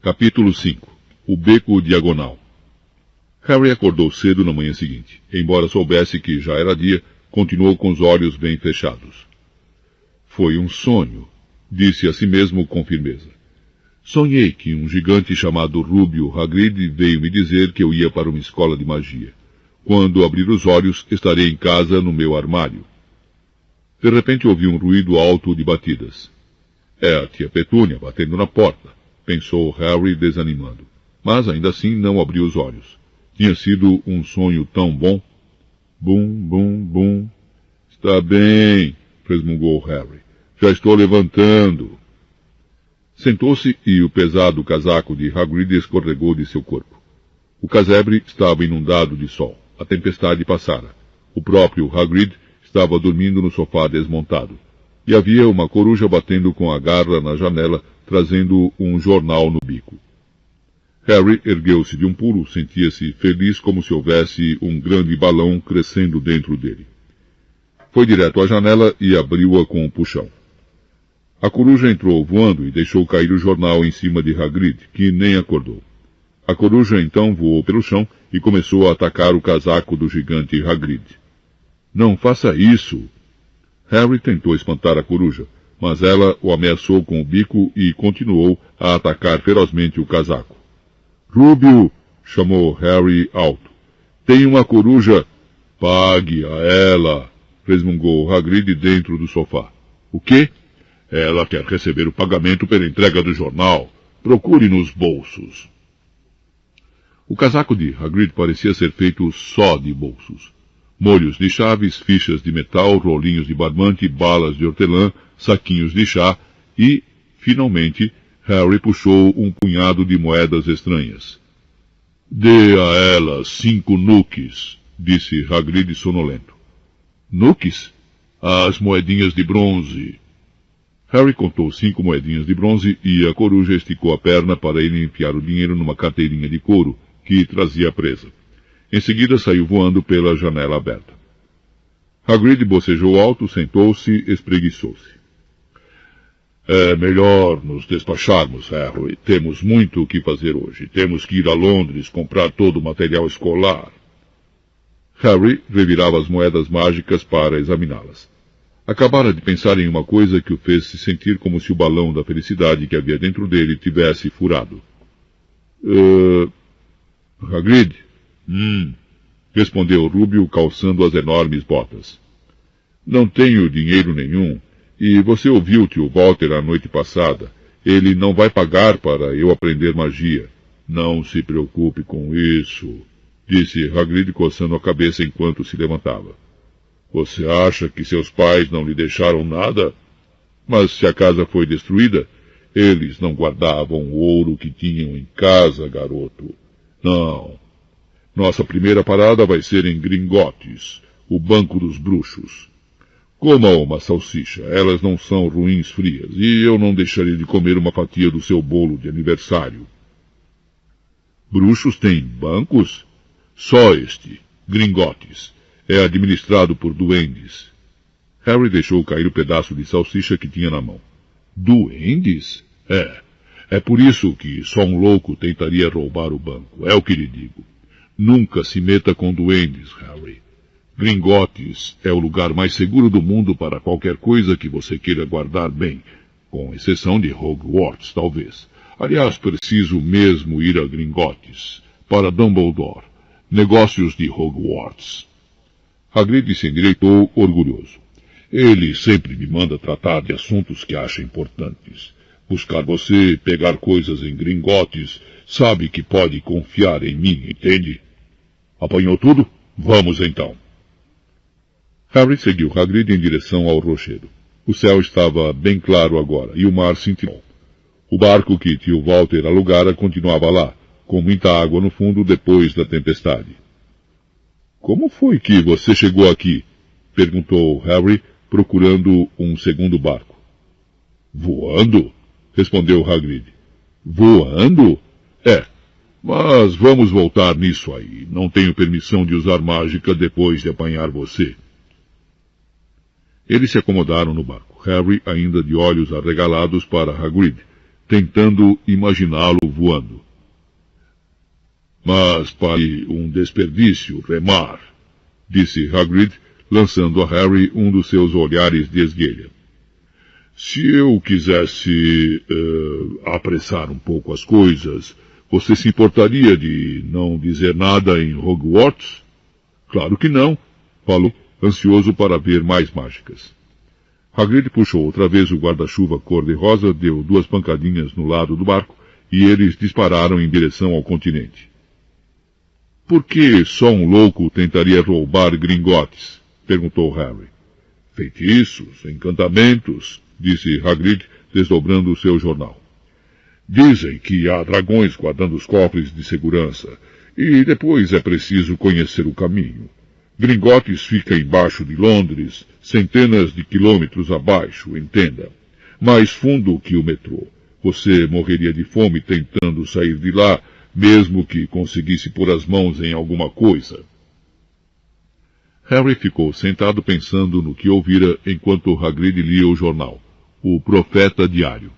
Capítulo 5. O Beco Diagonal. Harry acordou cedo na manhã seguinte. Embora soubesse que já era dia, continuou com os olhos bem fechados. Foi um sonho, disse a si mesmo com firmeza. Sonhei que um gigante chamado Rúbio Hagrid veio me dizer que eu ia para uma escola de magia. Quando abrir os olhos, estarei em casa no meu armário. De repente ouvi um ruído alto de batidas. É a tia Petúnia batendo na porta, pensou Harry desanimando. Mas ainda assim não abriu os olhos. Tinha sido um sonho tão bom. Bum, bum, bum. Está bem, resmungou Harry. Já estou levantando. Sentou-se e o pesado casaco de Hagrid escorregou de seu corpo. O casebre estava inundado de sol. A tempestade passara. O próprio Hagrid estava dormindo no sofá desmontado. E havia uma coruja batendo com a garra na janela, trazendo um jornal no bico. Harry ergueu-se de um pulo, sentia-se feliz como se houvesse um grande balão crescendo dentro dele. Foi direto à janela e abriu-a com um puxão. A coruja entrou voando e deixou cair o jornal em cima de Hagrid, que nem acordou. A coruja então voou pelo chão e começou a atacar o casaco do gigante Hagrid. Não faça isso! Harry tentou espantar a coruja, mas ela o ameaçou com o bico e continuou a atacar ferozmente o casaco. Rúbio! Chamou Harry alto. Tem uma coruja! Pague a ela! Resmungou Hagrid dentro do sofá. O quê? Ela quer receber o pagamento pela entrega do jornal. Procure nos bolsos. O casaco de Hagrid parecia ser feito só de bolsos. Molhos de chaves, fichas de metal, rolinhos de barbante, balas de hortelã, saquinhos de chá e, finalmente, Harry puxou um punhado de moedas estranhas. Dê a ela 5 nuques, disse Hagrid sonolento. Nuques? As moedinhas de bronze. Harry contou 5 moedinhas de bronze e a coruja esticou a perna para ele enfiar o dinheiro numa carteirinha de couro que trazia presa. Em seguida saiu voando pela janela aberta. Hagrid bocejou alto, sentou-se, espreguiçou-se. É melhor nos despacharmos, Harry. Temos muito o que fazer hoje. Temos que ir a Londres comprar todo o material escolar. Harry revirava as moedas mágicas para examiná-las. Acabara de pensar em uma coisa que o fez se sentir como se o balão da felicidade que havia dentro dele tivesse furado. Hagrid? Respondeu Rúbio calçando as enormes botas. Não tenho dinheiro nenhum, e você ouviu tio Walter a noite passada. Ele não vai pagar para eu aprender magia. Não se preocupe com isso, disse Hagrid coçando a cabeça enquanto se levantava. Você acha que seus pais não lhe deixaram nada? Mas se a casa foi destruída, eles não guardavam o ouro que tinham em casa, garoto. Não. Nossa primeira parada vai ser em Gringotts, o Banco dos Bruxos. Coma uma salsicha, elas não são ruins frias, e eu não deixaria de comer uma fatia do seu bolo de aniversário. Bruxos têm bancos? Só este, Gringotts. É administrado por duendes. Harry deixou cair o pedaço de salsicha que tinha na mão. Duendes? É por isso que só um louco tentaria roubar o banco. É o que lhe digo. Nunca se meta com duendes, Harry. Gringotts é o lugar mais seguro do mundo para qualquer coisa que você queira guardar bem, com exceção de Hogwarts, talvez. Aliás, preciso mesmo ir a Gringotts, para Dumbledore. Negócios de Hogwarts. Hagrid se endireitou, orgulhoso. Ele sempre me manda tratar de assuntos que acha importantes. Buscar você, pegar coisas em Gringotts, sabe que pode confiar em mim, entende? Apanhou tudo? Vamos então. Harry seguiu Hagrid em direção ao rochedo. O céu estava bem claro agora, e o mar cintilou. O barco que tio Walter alugara continuava lá, com muita água no fundo depois da tempestade. Como foi que você chegou aqui? Perguntou Harry, procurando um segundo barco. Voando? Respondeu Hagrid. Voando? Mas vamos voltar nisso aí. Não tenho permissão de usar mágica depois de apanhar você. Eles se acomodaram no barco, Harry ainda de olhos arregalados para Hagrid, tentando imaginá-lo voando. Mas pare um desperdício remar, disse Hagrid, lançando a Harry um dos seus olhares de esguelha. Se eu quisesse apressar um pouco as coisas, você se importaria de não dizer nada em Hogwarts? Claro que não, falou, ansioso para ver mais mágicas. Hagrid puxou outra vez o guarda-chuva cor-de-rosa, deu 2 pancadinhas no lado do barco e eles dispararam em direção ao continente. Por que só um louco tentaria roubar Gringotts? Perguntou Harry. Feitiços, encantamentos, disse Hagrid, desdobrando o seu jornal. Dizem que há dragões guardando os cofres de segurança, e depois é preciso conhecer o caminho. Gringotts fica embaixo de Londres, centenas de quilômetros abaixo, entenda. Mais fundo que o metrô. Você morreria de fome tentando sair de lá, mesmo que conseguisse pôr as mãos em alguma coisa. Harry ficou sentado pensando no que ouvira enquanto Hagrid lia o jornal, o Profeta Diário.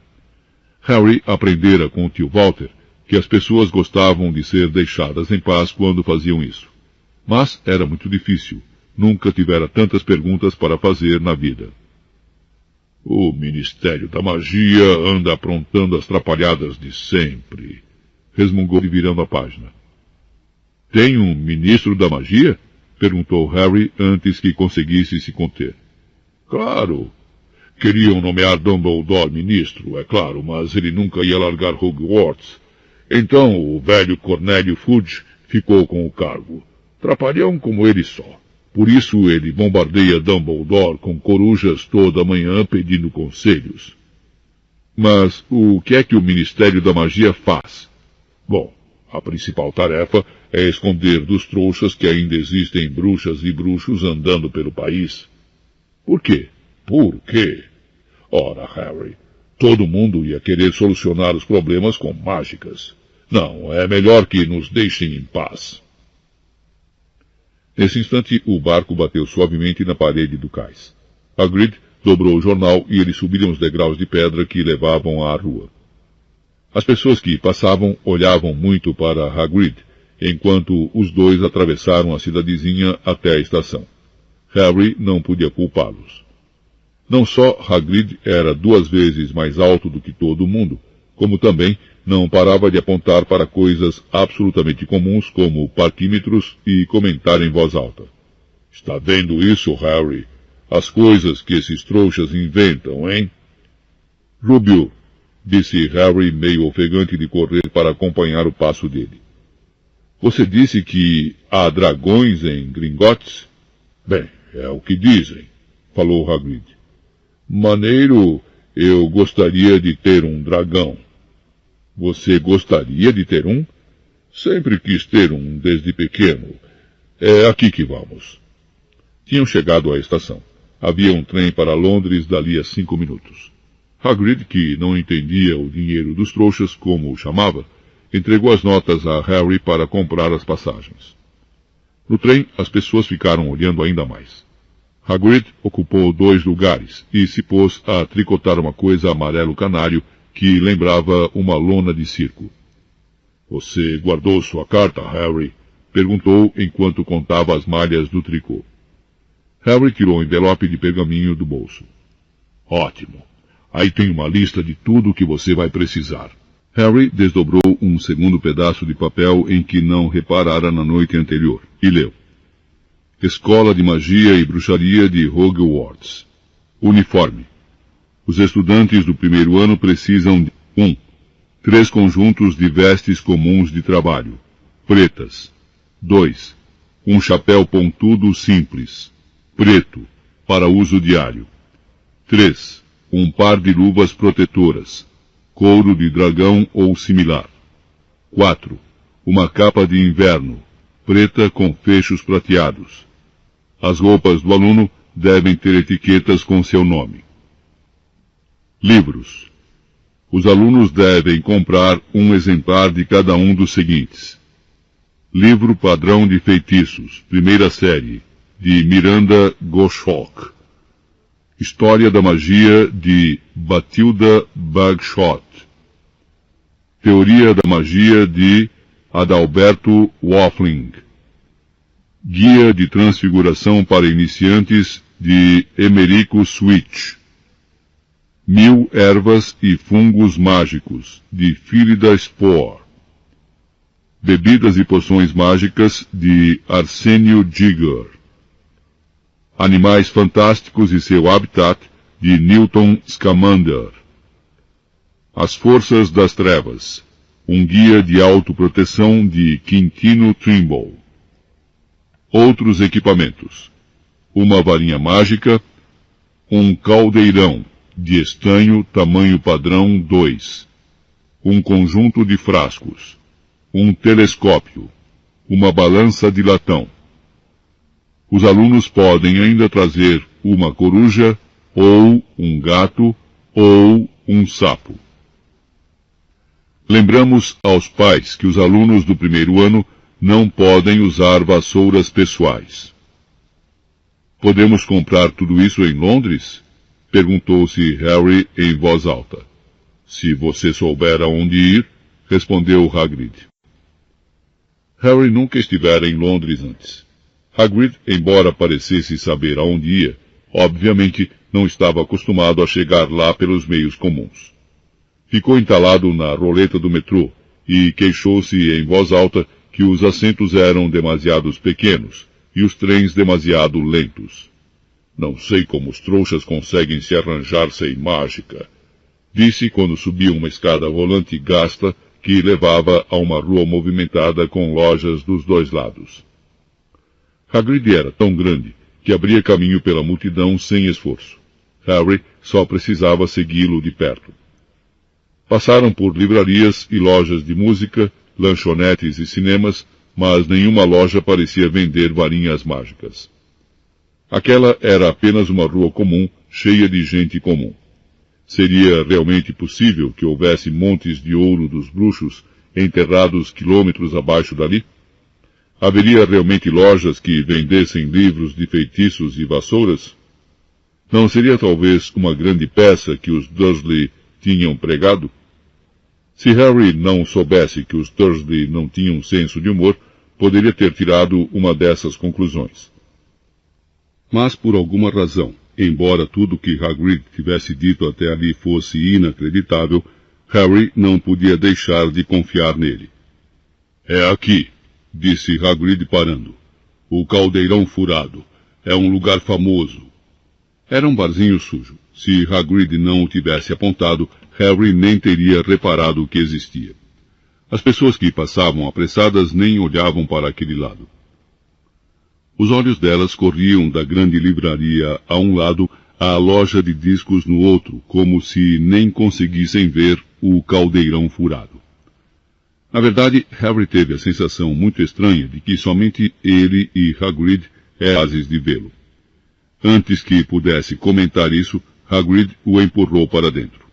Harry aprendera com o tio Walter que as pessoas gostavam de ser deixadas em paz quando faziam isso. Mas era muito difícil. Nunca tivera tantas perguntas para fazer na vida. O Ministério da Magia anda aprontando as trapalhadas de sempre, resmungou virando a página. Tem um ministro da magia? Perguntou Harry antes que conseguisse se conter. Claro. Queriam nomear Dumbledore ministro, é claro, mas ele nunca ia largar Hogwarts. Então o velho Cornélio Fudge ficou com o cargo. Trapalhão como ele só. Por isso ele bombardeia Dumbledore com corujas toda manhã pedindo conselhos. Mas o que é que o Ministério da Magia faz? Bom, a principal tarefa é esconder dos trouxas que ainda existem bruxas e bruxos andando pelo país. Por quê? Por quê? Ora, Harry, todo mundo ia querer solucionar os problemas com mágicas. Não, é melhor que nos deixem em paz. Nesse instante, o barco bateu suavemente na parede do cais. Hagrid dobrou o jornal e eles subiram os degraus de pedra que levavam à rua. As pessoas que passavam olhavam muito para Hagrid, enquanto os dois atravessaram a cidadezinha até a estação. Harry não podia culpá-los. Não só Hagrid era 2 vezes mais alto do que todo mundo, como também não parava de apontar para coisas absolutamente comuns como parquímetros e comentar em voz alta. Está vendo isso, Harry? As coisas que esses trouxas inventam, hein? Rubio, disse Harry meio ofegante de correr para acompanhar o passo dele. Você disse que há dragões em Gringotts? Bem, é o que dizem, falou Hagrid. Maneiro, eu gostaria de ter um dragão. Você gostaria de ter um? Sempre quis ter um desde pequeno. É aqui que vamos. Tinham chegado à estação. Havia um trem para Londres dali a 5 minutos. Hagrid, que não entendia o dinheiro dos trouxas, como o chamava, entregou as notas a Harry para comprar as passagens. No trem, as pessoas ficaram olhando ainda mais. Hagrid ocupou 2 lugares e se pôs a tricotar uma coisa amarelo canário que lembrava uma lona de circo. Você guardou sua carta, Harry? Perguntou enquanto contava as malhas do tricô. Harry tirou um envelope de pergaminho do bolso. Ótimo. Aí tem uma lista de tudo o que você vai precisar. Harry desdobrou um segundo pedaço de papel em que não reparara na noite anterior e leu. Escola de Magia e Bruxaria de Hogwarts. Uniforme. Os estudantes do primeiro ano precisam de 1. 3 conjuntos de vestes comuns de trabalho, pretas. 2. Um chapéu pontudo simples, preto, para uso diário. 3. Um par de luvas protetoras, couro de dragão ou similar. 4. Uma capa de inverno, preta com fechos prateados. As roupas do aluno devem ter etiquetas com seu nome. Livros. Os alunos devem comprar um exemplar de cada um dos seguintes. Livro Padrão de Feitiços, primeira série, de Miranda Goshawk. História da Magia, de Bathilda Bagshot. Teoria da Magia de Adalberto Waffling. Guia de Transfiguração para Iniciantes de Emerico Switch. 1000 Ervas e Fungos Mágicos de Philida Spohr. Bebidas e Poções Mágicas de Arsênio Giger. Animais Fantásticos e Seu Habitat de Newton Scamander. As Forças das Trevas. Um Guia de Autoproteção de Quintino Trimble. Outros equipamentos. Uma varinha mágica. Um caldeirão de estanho tamanho padrão 2. Um conjunto de frascos. Um telescópio. Uma balança de latão. Os alunos podem ainda trazer uma coruja, ou um gato, ou um sapo. Lembramos aos pais que os alunos do primeiro ano não podem usar vassouras pessoais. Podemos comprar tudo isso em Londres? Perguntou-se Harry em voz alta. Se você souber aonde ir, respondeu Hagrid. Harry nunca estivera em Londres antes. Hagrid, embora parecesse saber aonde ia, obviamente não estava acostumado a chegar lá pelos meios comuns. Ficou entalado na roleta do metrô e queixou-se em voz alta que os assentos eram demasiado pequenos e os trens demasiado lentos. Não sei como os trouxas conseguem se arranjar sem mágica, disse quando subiu uma escada rolante gasta que levava a uma rua movimentada com lojas dos dois lados. Hagrid era tão grande que abria caminho pela multidão sem esforço. Harry só precisava segui-lo de perto. Passaram por livrarias e lojas de música, lanchonetes e cinemas, mas nenhuma loja parecia vender varinhas mágicas. Aquela era apenas uma rua comum, cheia de gente comum. Seria realmente possível que houvesse montes de ouro dos bruxos enterrados quilômetros abaixo dali? Haveria realmente lojas que vendessem livros de feitiços e vassouras? Não seria talvez uma grande peça que os Dursley tinham pregado? Se Harry não soubesse que os Dursley não tinham senso de humor, poderia ter tirado uma dessas conclusões. Mas por alguma razão, embora tudo que Hagrid tivesse dito até ali fosse inacreditável, Harry não podia deixar de confiar nele. É aqui, disse Hagrid parando. O Caldeirão Furado. É um lugar famoso. Era um barzinho sujo. Se Hagrid não o tivesse apontado, Harry nem teria reparado que existia. As pessoas que passavam apressadas nem olhavam para aquele lado. Os olhos delas corriam da grande livraria a um lado à loja de discos no outro, como se nem conseguissem ver o Caldeirão Furado. Na verdade, Harry teve a sensação muito estranha de que somente ele e Hagrid eram capazes de vê-lo. Antes que pudesse comentar isso, Hagrid o empurrou para dentro.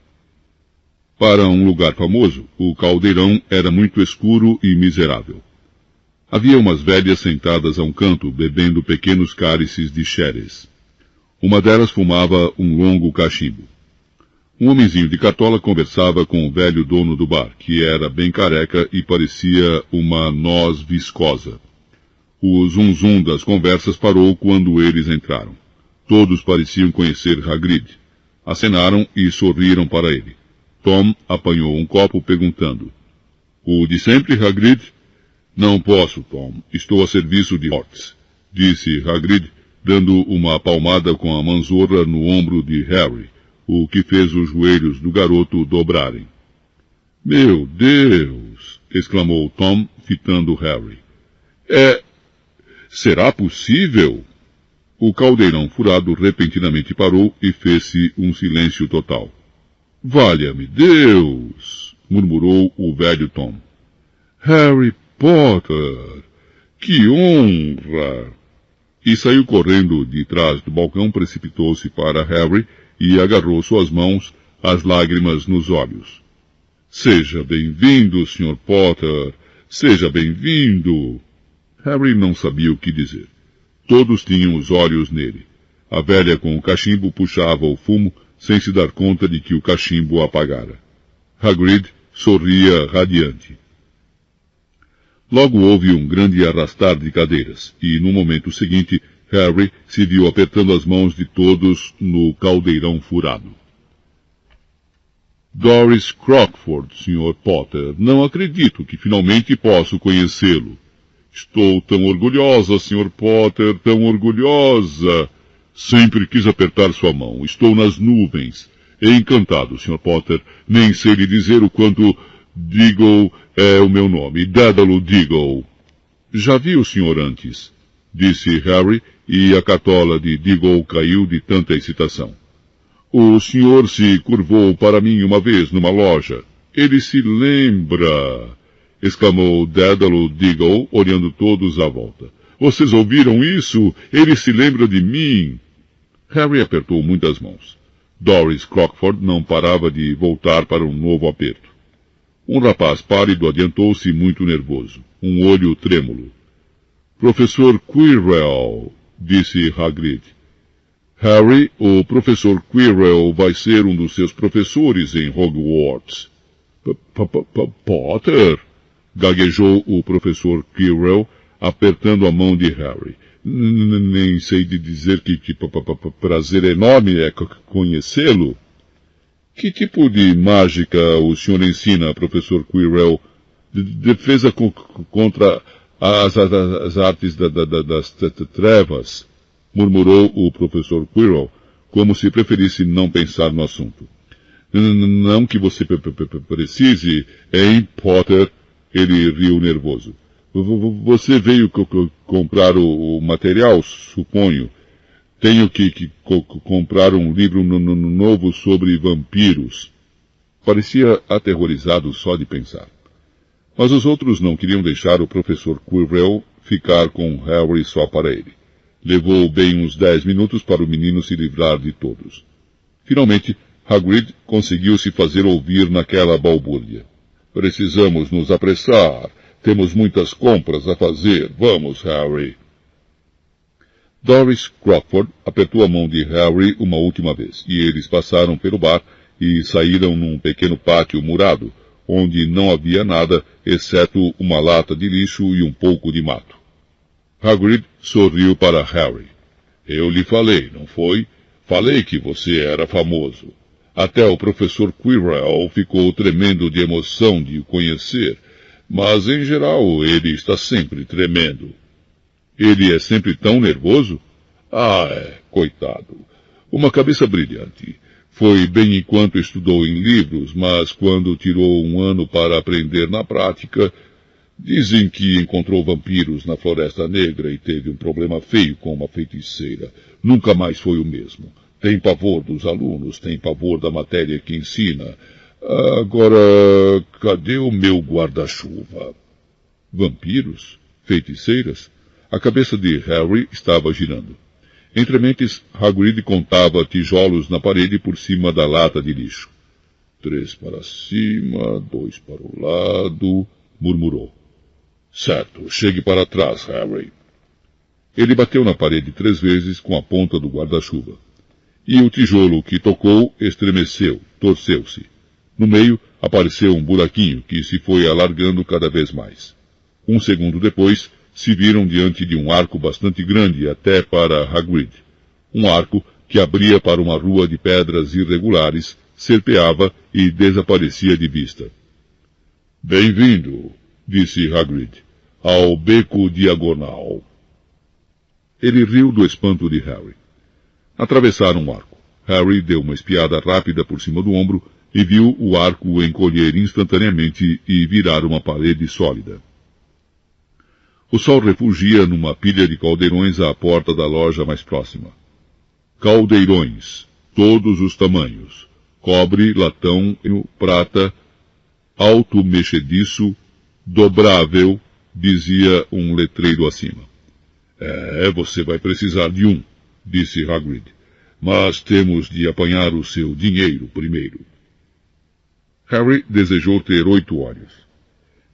Para um lugar famoso, o caldeirão era muito escuro e miserável. Havia umas velhas sentadas a um canto, bebendo pequenos cálices de xeres. Uma delas fumava um longo cachimbo. Um homenzinho de cartola conversava com o velho dono do bar, que era bem careca e parecia uma noz viscosa. O zum-zum das conversas parou quando eles entraram. Todos pareciam conhecer Hagrid. Acenaram e sorriram para ele. Tom apanhou um copo perguntando. O de sempre, Hagrid? Não posso, Tom. Estou a serviço de Mortes, disse Hagrid, dando uma palmada com a manzorra no ombro de Harry, o que fez os joelhos do garoto dobrarem. Meu Deus! Exclamou Tom, fitando Harry. Será possível? O caldeirão furado repentinamente parou e fez-se um silêncio total. Valha-me Deus! Murmurou o velho Tom. Harry Potter! Que honra! E saiu correndo de trás do balcão, precipitou-se para Harry e agarrou suas mãos, as lágrimas nos olhos. Seja bem-vindo, Sr. Potter! Seja bem-vindo! Harry não sabia o que dizer. Todos tinham os olhos nele. A velha com o cachimbo puxava o fumo, sem se dar conta de que o cachimbo apagara. Hagrid sorria radiante. Logo houve um grande arrastar de cadeiras, e no momento seguinte, Harry se viu apertando as mãos de todos no caldeirão furado. Doris Crockford, Sr. Potter, não acredito que finalmente posso conhecê-lo. Estou tão orgulhosa, Sr. Potter, tão orgulhosa. Sempre quis apertar sua mão. Estou nas nuvens. Encantado, Sr. Potter. Nem sei lhe dizer o quanto Diggle é o meu nome. Dédalo Diggle. Já vi o senhor antes, disse Harry, e a cartola de Diggle caiu de tanta excitação. O senhor se curvou para mim uma vez numa loja. Ele se lembra, exclamou Dédalo Diggle, olhando todos à volta. Vocês ouviram isso? Ele se lembra de mim. Harry apertou muitas mãos. Doris Crockford não parava de voltar para um novo aperto. Um rapaz pálido adiantou-se muito nervoso, um olho trêmulo. Professor Quirrell, disse Hagrid. Harry, o professor Quirrell vai ser um dos seus professores em Hogwarts. Potter, gaguejou o professor Quirrell, apertando a mão de Harry. Nem sei de dizer que prazer enorme é conhecê-lo. Que tipo de mágica o senhor ensina, professor Quirrell? Defesa contra as artes das trevas, murmurou o professor Quirrell, como se preferisse não pensar no assunto. Não que você precise, hein, Potter? Ele riu nervoso. Você veio comprar o material, suponho. Tenho que comprar um livro novo sobre vampiros. Parecia aterrorizado só de pensar. Mas os outros não queriam deixar o professor Quirrell ficar com Harry só para ele. Levou bem uns 10 minutos para o menino se livrar de todos. Finalmente, Hagrid conseguiu se fazer ouvir naquela balbúrdia. Precisamos nos apressar. Temos muitas compras a fazer. Vamos, Harry. Doris Crockford apertou a mão de Harry uma última vez, e eles passaram pelo bar e saíram num pequeno pátio murado, onde não havia nada, exceto uma lata de lixo e um pouco de mato. Hagrid sorriu para Harry. Eu lhe falei, não foi? Falei que você era famoso. Até o professor Quirrell ficou tremendo de emoção de o conhecer, mas em geral ele está sempre tremendo. Ele é sempre tão nervoso? Ah, coitado. Uma cabeça brilhante. Foi bem enquanto estudou em livros, mas quando tirou um ano para aprender na prática, dizem que encontrou vampiros na Floresta Negra e teve um problema feio com uma feiticeira. Nunca mais foi o mesmo. Tem pavor dos alunos, tem pavor da matéria que ensina. Agora, cadê o meu guarda-chuva? Vampiros? Feiticeiras? A cabeça de Harry estava girando. Entre mentes, Hagrid contava tijolos na parede por cima da lata de lixo. 3 para cima, 2 para o lado, murmurou. Certo, chegue para trás, Harry. Ele bateu na parede 3 vezes com a ponta do guarda-chuva. E o tijolo que tocou estremeceu, torceu-se. No meio apareceu um buraquinho que se foi alargando cada vez mais. Um segundo depois, se viram diante de um arco bastante grande até para Hagrid. Um arco que abria para uma rua de pedras irregulares, serpeava e desaparecia de vista. Bem-vindo, disse Hagrid, ao beco diagonal. Ele riu do espanto de Harry. Atravessaram o arco. Harry deu uma espiada rápida por cima do ombro e viu o arco encolher instantaneamente e virar uma parede sólida. O sol refugia numa pilha de caldeirões à porta da loja mais próxima. Caldeirões, todos os tamanhos, cobre, latão, prata, alto mexediço, dobrável, dizia um letreiro acima. Você vai precisar de um, disse Hagrid, mas temos de apanhar o seu dinheiro primeiro. Harry desejou ter 8 olhos.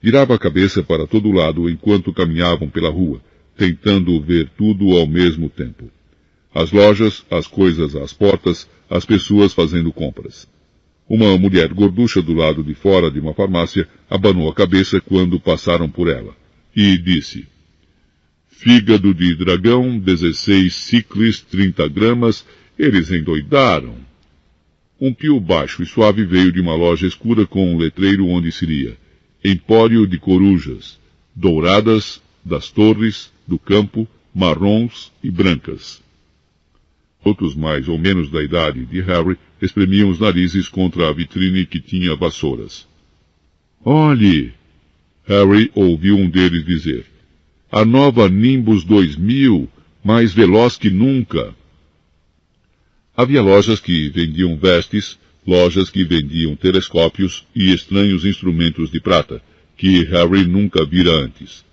Virava a cabeça para todo lado enquanto caminhavam pela rua, tentando ver tudo ao mesmo tempo. As lojas, as coisas às portas, as pessoas fazendo compras. Uma mulher gorducha do lado de fora de uma farmácia abanou a cabeça quando passaram por ela, e disse: fígado de dragão, 16 ciclis, 30 gramas, eles endoidaram. Um pio baixo e suave veio de uma loja escura com um letreiro onde seria Empório de corujas, douradas, das torres, do campo, marrons e brancas. Outros mais ou menos da idade de Harry espremiam os narizes contra a vitrine que tinha vassouras. Olhe! Harry ouviu um deles dizer. A nova Nimbus 2000, mais veloz que nunca. Havia lojas que vendiam vestes, lojas que vendiam telescópios e estranhos instrumentos de prata, que Harry nunca vira antes.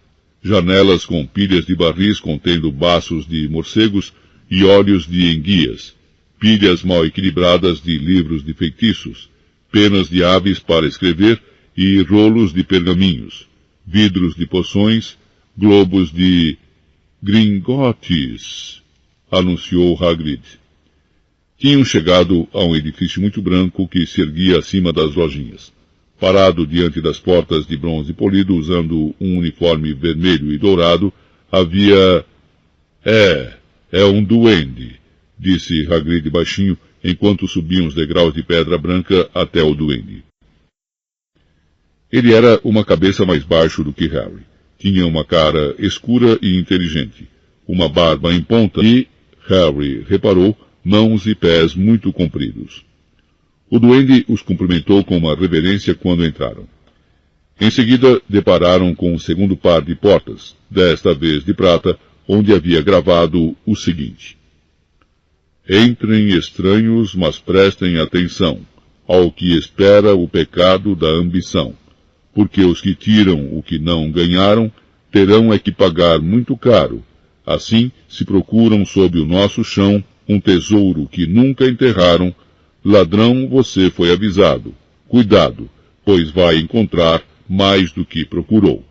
Janelas com pilhas de barris contendo baços de morcegos e olhos de enguias, pilhas mal equilibradas de livros de feitiços, penas de aves para escrever e rolos de pergaminhos, vidros de poções, globos de gringotes, anunciou Hagrid. Tinham chegado a um edifício muito branco que se erguia acima das lojinhas. Parado diante das portas de bronze polido, usando um uniforme vermelho e dourado, havia... É um duende, disse Hagrid baixinho, enquanto subiam os degraus de pedra branca até o duende. Ele era uma cabeça mais baixo do que Harry. Tinha uma cara escura e inteligente, uma barba em ponta e, Harry reparou, mãos e pés muito compridos. O duende os cumprimentou com uma reverência quando entraram. Em seguida, depararam com um segundo par de portas, desta vez de prata, onde havia gravado o seguinte: Entrem estranhos, mas prestem atenção ao que espera o pecado da ambição, porque os que tiram o que não ganharam terão é que pagar muito caro. Assim, se procuram sob o nosso chão um tesouro que nunca enterraram, ladrão, você foi avisado. Cuidado, pois vai encontrar mais do que procurou.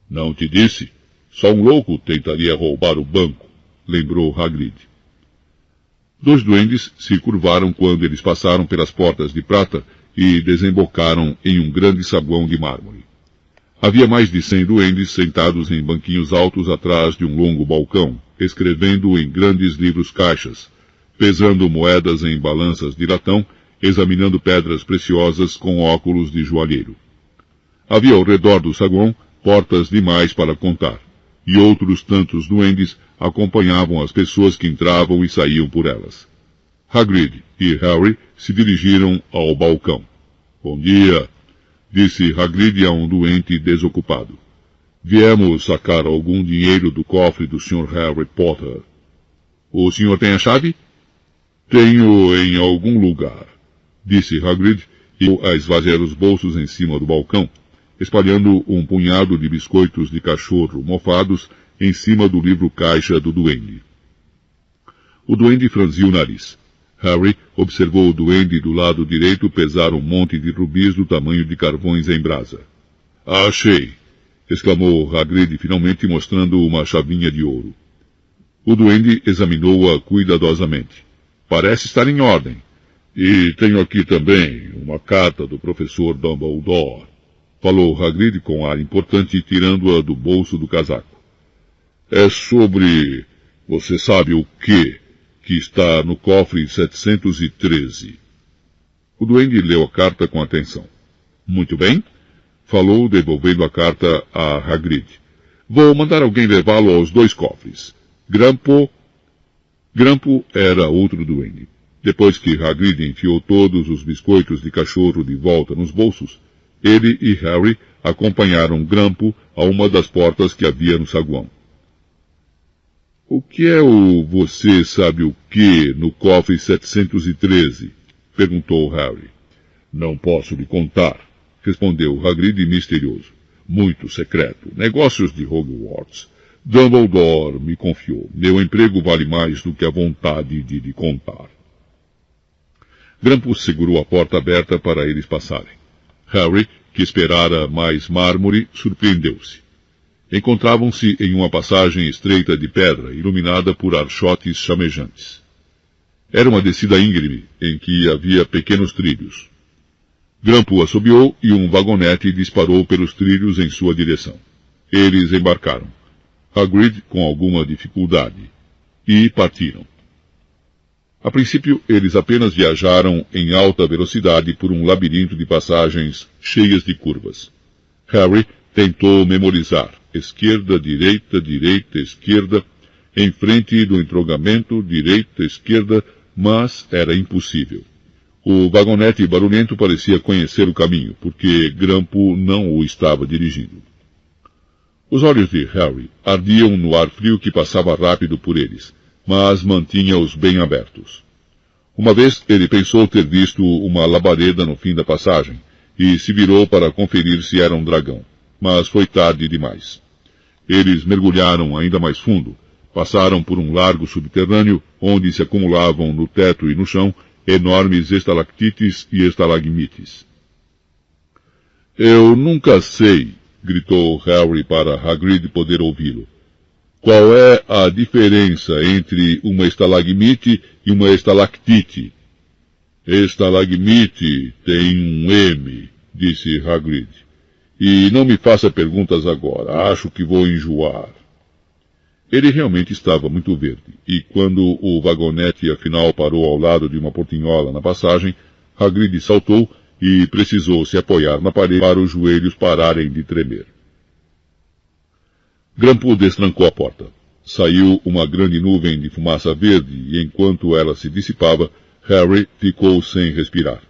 Não te disse? Só um louco tentaria roubar o banco, lembrou Hagrid. Dois duendes se curvaram quando eles passaram pelas portas de prata e desembocaram em um grande saguão de mármore. Havia mais de 100 duendes sentados em banquinhos altos atrás de um longo balcão, escrevendo em grandes livros-caixas, pesando moedas em balanças de latão, examinando pedras preciosas com óculos de joalheiro. Havia ao redor do saguão portas demais para contar, e outros tantos duendes acompanhavam as pessoas que entravam e saíam por elas. Hagrid e Harry se dirigiram ao balcão. Bom dia, disse Hagrid a um duende desocupado. Viemos sacar algum dinheiro do cofre do Sr. Harry Potter. O senhor tem a chave? Tenho em algum lugar, disse Hagrid, e a esvaziar os bolsos em cima do balcão, espalhando um punhado de biscoitos de cachorro mofados em cima do livro-caixa do duende. O duende franziu o nariz. Harry observou o duende do lado direito pesar um monte de rubis do tamanho de carvões em brasa. Achei! Exclamou Hagrid finalmente mostrando uma chavinha de ouro. O duende examinou-a cuidadosamente. Parece estar em ordem. E tenho aqui também uma carta do professor Dumbledore, falou Hagrid com ar importante, tirando-a do bolso do casaco. É sobre... você sabe o quê? Que está no cofre 713. O duende leu a carta com atenção. Muito bem, falou, devolvendo a carta a Hagrid. Vou mandar alguém levá-lo aos 2 cofres. Grampo era outro duende. Depois que Hagrid enfiou todos os biscoitos de cachorro de volta nos bolsos, ele e Harry acompanharam Grampo a uma das portas que havia no saguão. O que é o você sabe o que no cofre 713? Perguntou Harry. Não posso lhe contar, respondeu Hagrid misterioso. Muito secreto. Negócios de Hogwarts. Dumbledore me confiou. Meu emprego vale mais do que a vontade de lhe contar. Grampo segurou a porta aberta para eles passarem. Harry, que esperara mais mármore, surpreendeu-se. Encontravam-se em uma passagem estreita de pedra, iluminada por archotes chamejantes. Era uma descida íngreme, em que havia pequenos trilhos. Grampo assobiou e um vagonete disparou pelos trilhos em sua direção. Eles embarcaram. Hagrid com alguma dificuldade. E partiram. A princípio, eles apenas viajaram em alta velocidade por um labirinto de passagens cheias de curvas. Harry tentou memorizar esquerda, direita, direita, esquerda, em frente do entrogamento, direita, esquerda, mas era impossível. O vagonete barulhento parecia conhecer o caminho, porque Grampo não o estava dirigindo. Os olhos de Harry ardiam no ar frio que passava rápido por eles, mas mantinha-os bem abertos. Uma vez ele pensou ter visto uma labareda no fim da passagem, e se virou para conferir se era um dragão, mas foi tarde demais. Eles mergulharam ainda mais fundo, passaram por um largo subterrâneo, onde se acumulavam no teto e no chão enormes estalactites e estalagmites. Eu nunca sei, gritou Harry para Hagrid poder ouvi-lo. Qual é a diferença entre uma estalagmite e uma estalactite? Estalagmite tem um M, disse Hagrid. E não me faça perguntas agora, acho que vou enjoar. Ele realmente estava muito verde, e quando o vagonete afinal parou ao lado de uma portinhola na passagem, Hagrid saltou e precisou se apoiar na parede para os joelhos pararem de tremer. Grampo destrancou a porta. Saiu uma grande nuvem de fumaça verde e enquanto ela se dissipava, Harry ficou sem respirar.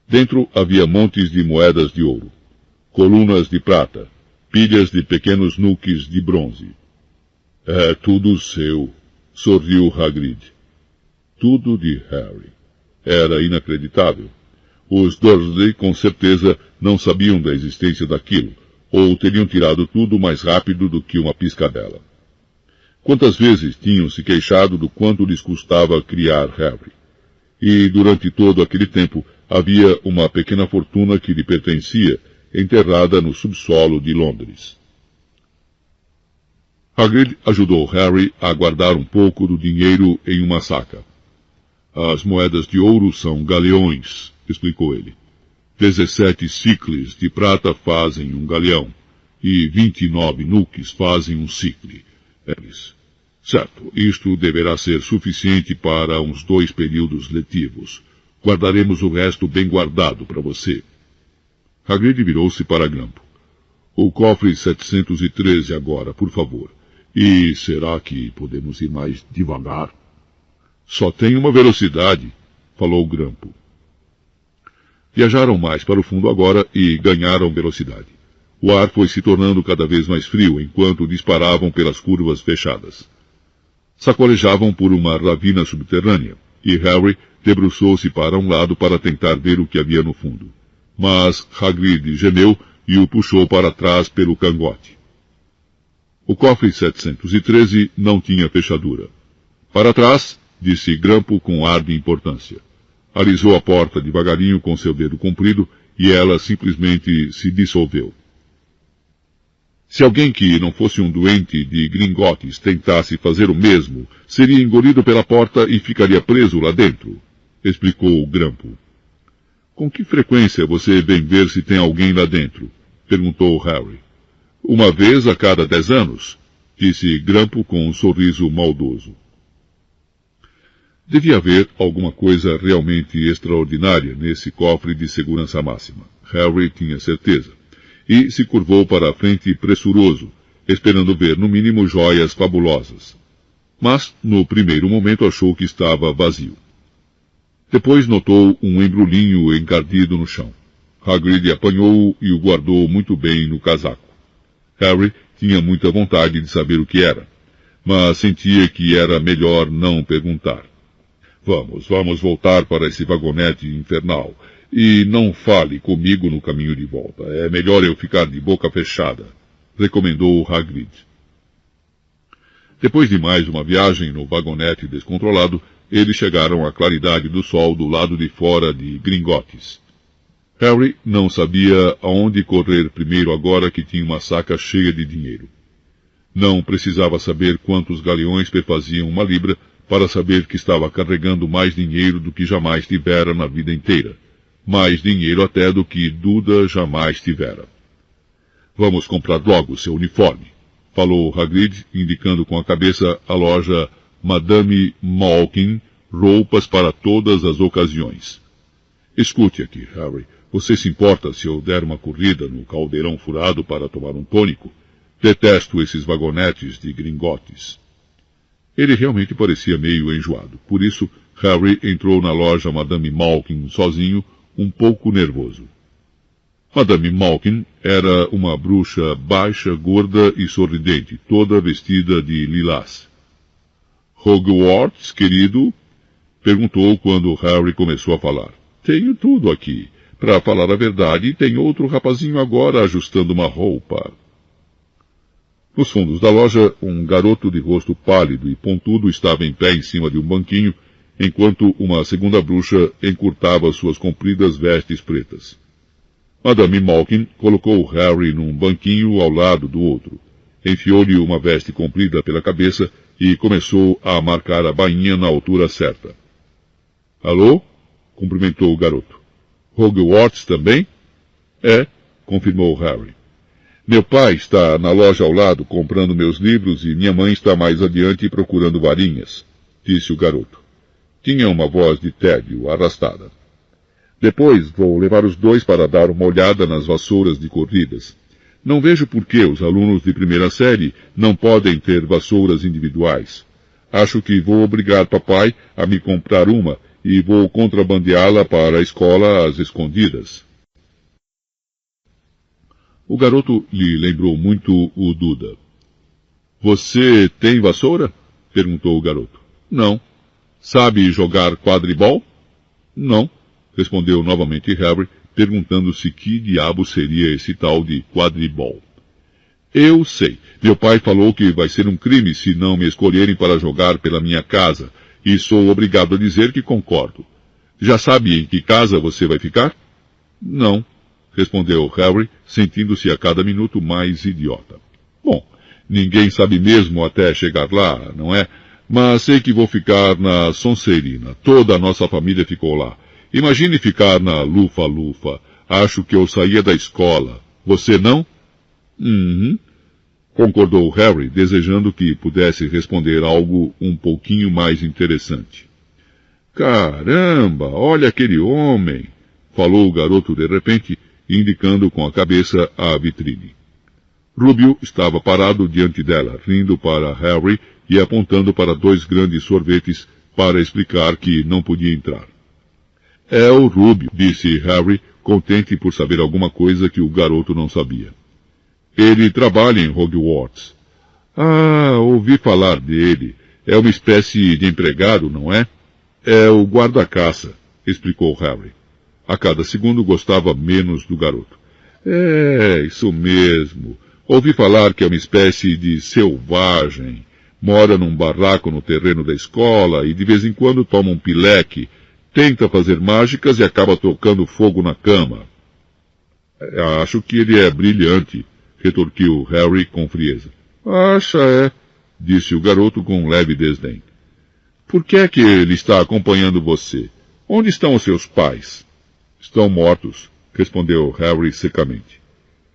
Dentro havia montes de moedas de ouro, colunas de prata, pilhas de pequenos nuques de bronze. É tudo seu, sorriu Hagrid. Tudo de Harry. Era inacreditável. Os Dursley com certeza não sabiam da existência daquilo, ou teriam tirado tudo mais rápido do que uma piscadela. Quantas vezes tinham se queixado do quanto lhes custava criar Harry? E durante todo aquele tempo havia uma pequena fortuna que lhe pertencia, enterrada no subsolo de Londres. Hagrid ajudou Harry a guardar um pouco do dinheiro em uma saca. As moedas de ouro são galeões, explicou ele. 17 sicles de prata fazem um galeão, e 29 nuques fazem um sicle. Certo, isto deverá ser suficiente para uns 2 períodos letivos. Guardaremos o resto bem guardado para você. Hagrid virou-se para Grampo. O cofre 713 agora, por favor. E será que podemos ir mais devagar? Só tem uma velocidade, falou Grampo. Viajaram mais para o fundo agora e ganharam velocidade. O ar foi se tornando cada vez mais frio enquanto disparavam pelas curvas fechadas. Sacolejavam por uma ravina subterrânea, e Harry debruçou-se para um lado para tentar ver o que havia no fundo. Mas Hagrid gemeu e o puxou para trás pelo cangote. O cofre 713 não tinha fechadura. Para trás, disse Grampo com ar de importância. Alisou a porta devagarinho com seu dedo comprido e ela simplesmente se dissolveu. Se alguém que não fosse um doente de Gringotts tentasse fazer o mesmo, seria engolido pela porta e ficaria preso lá dentro, explicou Grampo. Com que frequência você vem ver se tem alguém lá dentro? Perguntou Harry. 1 vez a cada 10 anos, disse Grampo com um sorriso maldoso. Devia haver alguma coisa realmente extraordinária nesse cofre de segurança máxima. Harry tinha certeza. E se curvou para a frente pressuroso, esperando ver no mínimo joias fabulosas. Mas, no primeiro momento, achou que estava vazio. Depois notou um embrulhinho encardido no chão. Hagrid apanhou-o e o guardou muito bem no casaco. Harry tinha muita vontade de saber o que era, mas sentia que era melhor não perguntar. Vamos voltar para esse vagonete infernal. E não fale comigo no caminho de volta. É melhor eu ficar de boca fechada, recomendou Hagrid. Depois de mais uma viagem no vagonete descontrolado, eles chegaram à claridade do sol do lado de fora de Gringotts. Harry não sabia aonde correr primeiro agora que tinha uma saca cheia de dinheiro. Não precisava saber quantos galeões perfaziam 1 libra para saber que estava carregando mais dinheiro do que jamais tivera na vida inteira. Mais dinheiro até do que Duda jamais tivera. Vamos comprar logo seu uniforme, falou Hagrid, indicando com a cabeça a loja Madame Malkin, roupas para todas as ocasiões. Escute aqui, Harry. Você se importa se eu der uma corrida no caldeirão furado para tomar um tônico? Detesto esses vagonetes de gringotes. Ele realmente parecia meio enjoado. Por isso, Harry entrou na loja Madame Malkin sozinho, um pouco nervoso. Madame Malkin era uma bruxa baixa, gorda e sorridente, toda vestida de lilás. Hogwarts, querido? Perguntou quando Harry começou a falar. Tenho tudo aqui. Para falar a verdade, tem outro rapazinho agora ajustando uma roupa. Nos fundos da loja, um garoto de rosto pálido e pontudo estava em pé em cima de um banquinho, enquanto uma segunda bruxa encurtava suas compridas vestes pretas. Madame Malkin colocou Harry num banquinho ao lado do outro, enfiou-lhe uma veste comprida pela cabeça e começou a marcar a bainha na altura certa. Alô? Cumprimentou o garoto. Hogwarts também? É, confirmou Harry. Meu pai está na loja ao lado comprando meus livros e minha mãe está mais adiante procurando varinhas, disse o garoto. Tinha uma voz de tédio arrastada. Depois vou levar os dois para dar uma olhada nas vassouras de corridas. Não vejo por que os alunos de primeira série não podem ter vassouras individuais. Acho que vou obrigar papai a me comprar uma e vou contrabandeá-la para a escola às escondidas. O garoto lhe lembrou muito o Duda. Você tem vassoura? Perguntou o garoto. Não. Sabe jogar quadribol? Não, respondeu novamente Harry, perguntando-se que diabo seria esse tal de quadribol. Eu sei. Meu pai falou que vai ser um crime se não me escolherem para jogar pela minha casa, e sou obrigado a dizer que concordo. Já sabe em que casa você vai ficar? Não, respondeu Harry, sentindo-se a cada minuto mais idiota. Bom, ninguém sabe mesmo até chegar lá, não é? Mas sei que vou ficar na Sonserina. Toda a nossa família ficou lá. Imagine ficar na Lufa-Lufa. Acho que eu saía da escola. Você não? Concordou Harry, desejando que pudesse responder algo um pouquinho mais interessante. Caramba, olha aquele homem! Falou o garoto de repente, indicando com a cabeça a vitrine. Rubio estava parado diante dela, rindo para Harry e apontando para 2 grandes sorvetes para explicar que não podia entrar. É o Rubio, disse Harry, contente por saber alguma coisa que o garoto não sabia. Ele trabalha em Hogwarts. Ah, ouvi falar dele. É uma espécie de empregado, não é? É o guarda-caça, explicou Harry. A cada segundo gostava menos do garoto. É, isso mesmo. Ouvi falar que é uma espécie de selvagem. Mora num barraco no terreno da escola e de vez em quando toma um pileque, tenta fazer mágicas e acaba tocando fogo na cama. Acho que ele é brilhante, retorquiu Harry com frieza. Acha, é, disse o garoto com um leve desdém. Por que é que ele está acompanhando você? Onde estão os seus pais? Estão mortos, respondeu Harry secamente.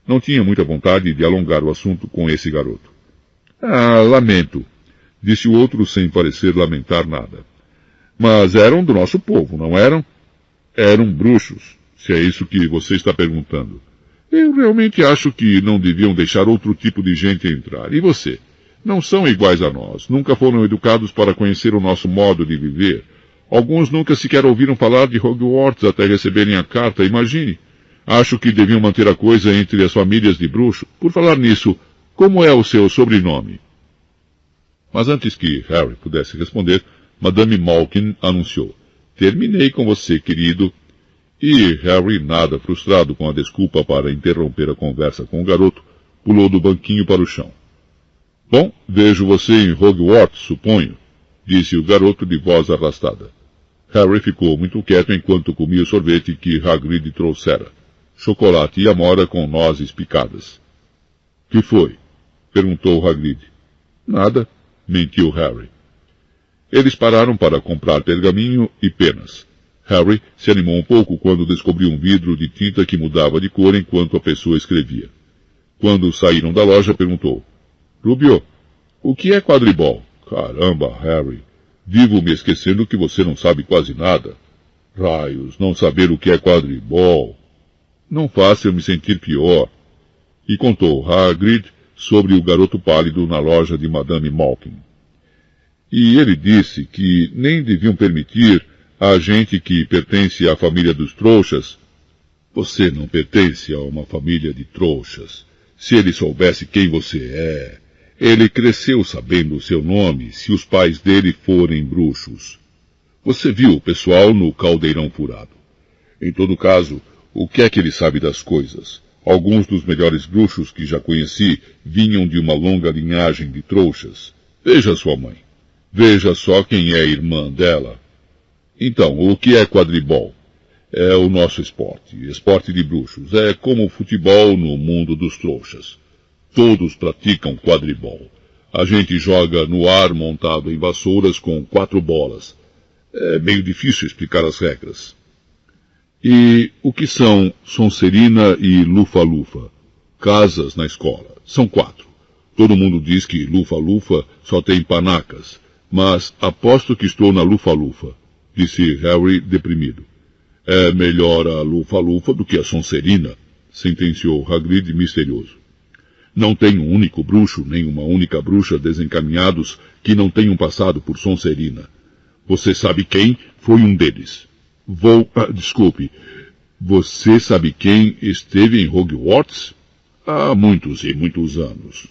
Não tinha muita vontade de alongar o assunto com esse garoto. Ah, lamento, disse o outro sem parecer lamentar nada. Mas eram do nosso povo, não eram? Eram bruxos, se é isso que você está perguntando. Eu realmente acho que não deviam deixar outro tipo de gente entrar. E você? Não são iguais a nós. Nunca foram educados para conhecer o nosso modo de viver. Alguns nunca sequer ouviram falar de Hogwarts até receberem a carta, imagine. Acho que deviam manter a coisa entre as famílias de bruxo. Por falar nisso, como é o seu sobrenome? Mas antes que Harry pudesse responder, Madame Malkin anunciou. Terminei com você, querido. E Harry, nada frustrado com a desculpa para interromper a conversa com o garoto, pulou do banquinho para o chão. Bom, vejo você em Hogwarts, suponho, disse o garoto de voz arrastada. Harry ficou muito quieto enquanto comia o sorvete que Hagrid trouxera. Chocolate e amora com nozes picadas. Que foi? Perguntou Hagrid. Nada, mentiu Harry. Eles pararam para comprar pergaminho e penas. Harry se animou um pouco quando descobriu um vidro de tinta que mudava de cor enquanto a pessoa escrevia. Quando saíram da loja, perguntou: Rubio, o que é quadribol? Caramba, Harry, vivo me esquecendo que você não sabe quase nada. Raios, não saber o que é quadribol. Não faça eu me sentir pior. E contou Hagrid sobre o garoto pálido na loja de Madame Malkin. E ele disse que nem deviam permitir a gente que pertence à família dos trouxas. Você não pertence a uma família de trouxas. Se ele soubesse quem você é, ele cresceu sabendo o seu nome se os pais dele forem bruxos. Você viu o pessoal no caldeirão furado. Em todo caso, o que é que ele sabe das coisas? Alguns dos melhores bruxos que já conheci vinham de uma longa linhagem de trouxas. Veja sua mãe. Veja só quem é irmã dela. Então, o que é quadribol? É o nosso esporte de bruxos. É como o futebol no mundo dos trouxas. Todos praticam quadribol. A gente joga no ar montado em vassouras com 4 bolas. É meio difícil explicar as regras. E o que são Sonserina e Lufa-Lufa? Casas na escola. São 4. Todo mundo diz que Lufa-Lufa só tem panacas, mas aposto que estou na Lufa-Lufa, disse Harry deprimido. É melhor a Lufa-Lufa do que a Sonserina, sentenciou Hagrid misterioso. Não tem um único bruxo, nem uma única bruxa desencaminhados que não tenham passado por Sonserina. Você sabe quem foi um deles? Desculpe. Você sabe quem esteve em Hogwarts? Há muitos e muitos anos.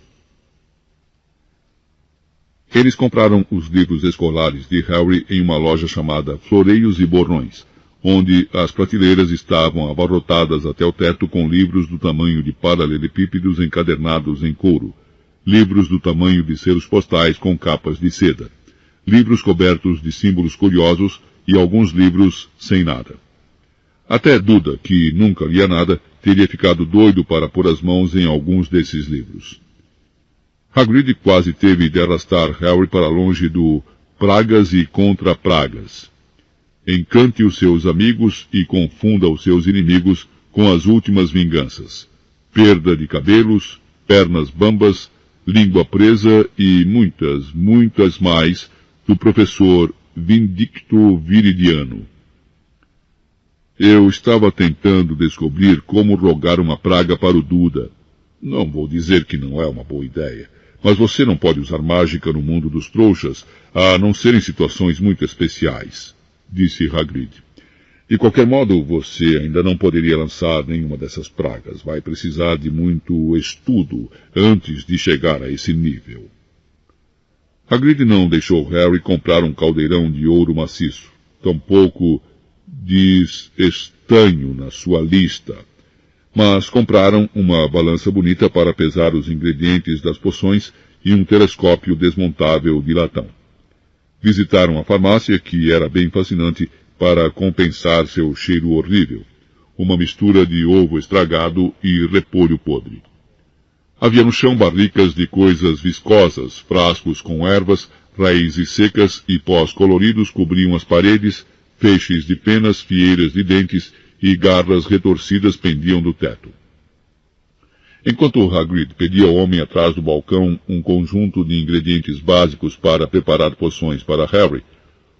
Eles compraram os livros escolares de Harry em uma loja chamada Floreios e Borrões, onde as prateleiras estavam abarrotadas até o teto com livros do tamanho de paralelepípedos encadernados em couro, livros do tamanho de selos postais com capas de seda, livros cobertos de símbolos curiosos e alguns livros sem nada. Até Duda, que nunca lia nada, teria ficado doido para pôr as mãos em alguns desses livros. Hagrid quase teve de arrastar Harry para longe do Pragas e contra Pragas. Encante os seus amigos e confunda os seus inimigos com as últimas vinganças. Perda de cabelos, pernas bambas, língua presa e muitas, muitas mais do professor Vindicto Viridiano. Eu estava tentando descobrir como rogar uma praga para o Duda. Não vou dizer que não é uma boa ideia, mas você não pode usar mágica no mundo dos trouxas, a não ser em situações muito especiais, disse Hagrid. De qualquer modo, você ainda não poderia lançar nenhuma dessas pragas. Vai precisar de muito estudo antes de chegar a esse nível. Hagrid não deixou Harry comprar um caldeirão de ouro maciço, tampouco diz estanho na sua lista, mas compraram uma balança bonita para pesar os ingredientes das poções e um telescópio desmontável de latão. Visitaram a farmácia, que era bem fascinante para compensar seu cheiro horrível, uma mistura de ovo estragado e repolho podre. Havia no chão barricas de coisas viscosas, frascos com ervas, raízes secas e pós coloridos cobriam as paredes, feixes de penas, fieiras de dentes e garras retorcidas pendiam do teto. Enquanto Hagrid pedia ao homem atrás do balcão um conjunto de ingredientes básicos para preparar poções para Harry,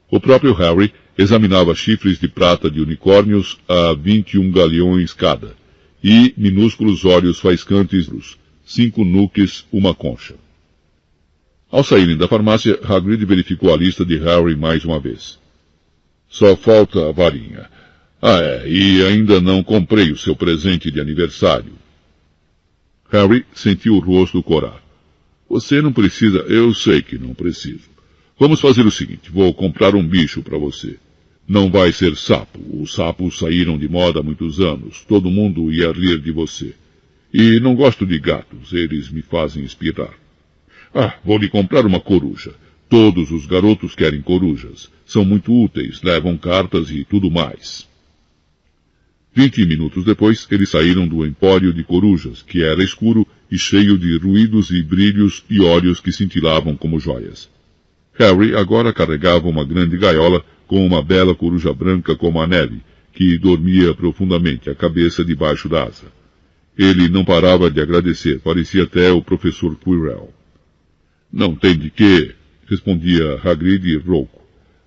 o próprio Harry examinava chifres de prata de unicórnios a 21 galeões cada, e minúsculos olhos faiscantes, 5 nuques, uma concha. Ao saírem da farmácia, Hagrid verificou a lista de Harry mais uma vez. Só falta a varinha. E ainda não comprei o seu presente de aniversário. Harry sentiu o rosto corar. Você não precisa, eu sei que não preciso. Vamos fazer o seguinte, vou comprar um bicho para você. Não vai ser sapo, os sapos saíram de moda há muitos anos, todo mundo ia rir de você. E não gosto de gatos, eles me fazem espirrar. Vou lhe comprar uma coruja. Todos os garotos querem corujas. São muito úteis, levam cartas e tudo mais. 20 minutos depois, eles saíram do empório de corujas, que era escuro e cheio de ruídos e brilhos e olhos que cintilavam como joias. Harry agora carregava uma grande gaiola com uma bela coruja branca como a neve, que dormia profundamente, a cabeça debaixo da asa. Ele não parava de agradecer, parecia até o professor Quirrell. Não tem de quê, respondia Hagrid rouco.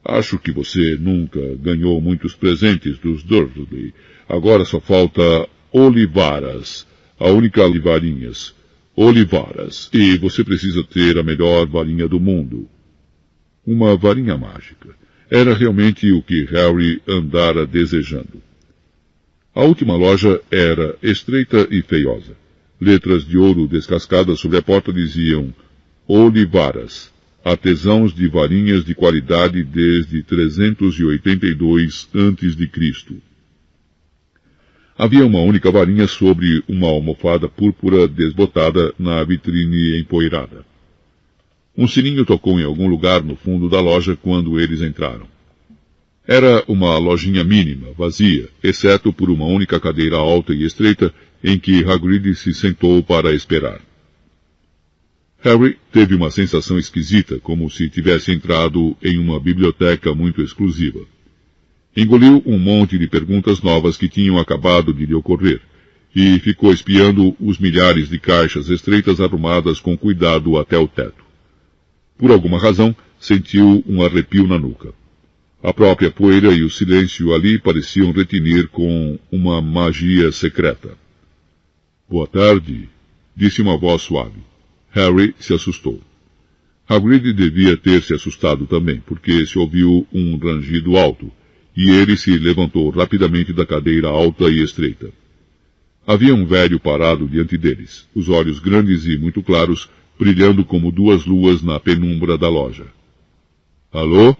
Acho que você nunca ganhou muitos presentes dos Dursley. Agora só falta Olivaras, a única varinhas. Olivaras, e você precisa ter a melhor varinha do mundo. Uma varinha mágica. Era realmente o que Harry andara desejando. A última loja era estreita e feiosa. Letras de ouro descascadas sobre a porta diziam Olivaras, artesãos de varinhas de qualidade desde 382 a.C. Havia uma única varinha sobre uma almofada púrpura desbotada na vitrine empoeirada. Um sininho tocou em algum lugar no fundo da loja quando eles entraram. Era uma lojinha mínima, vazia, exceto por uma única cadeira alta e estreita em que Hagrid se sentou para esperar. Harry teve uma sensação esquisita, como se tivesse entrado em uma biblioteca muito exclusiva. Engoliu um monte de perguntas novas que tinham acabado de lhe ocorrer, e ficou espiando os milhares de caixas estreitas arrumadas com cuidado até o teto. Por alguma razão, sentiu um arrepio na nuca. A própria poeira e o silêncio ali pareciam retinir com uma magia secreta. Boa tarde, disse uma voz suave. Harry se assustou. Hagrid devia ter se assustado também, porque se ouviu um rangido alto, e ele se levantou rapidamente da cadeira alta e estreita. Havia um velho parado diante deles, os olhos grandes e muito claros, brilhando como duas luas na penumbra da loja. Alô?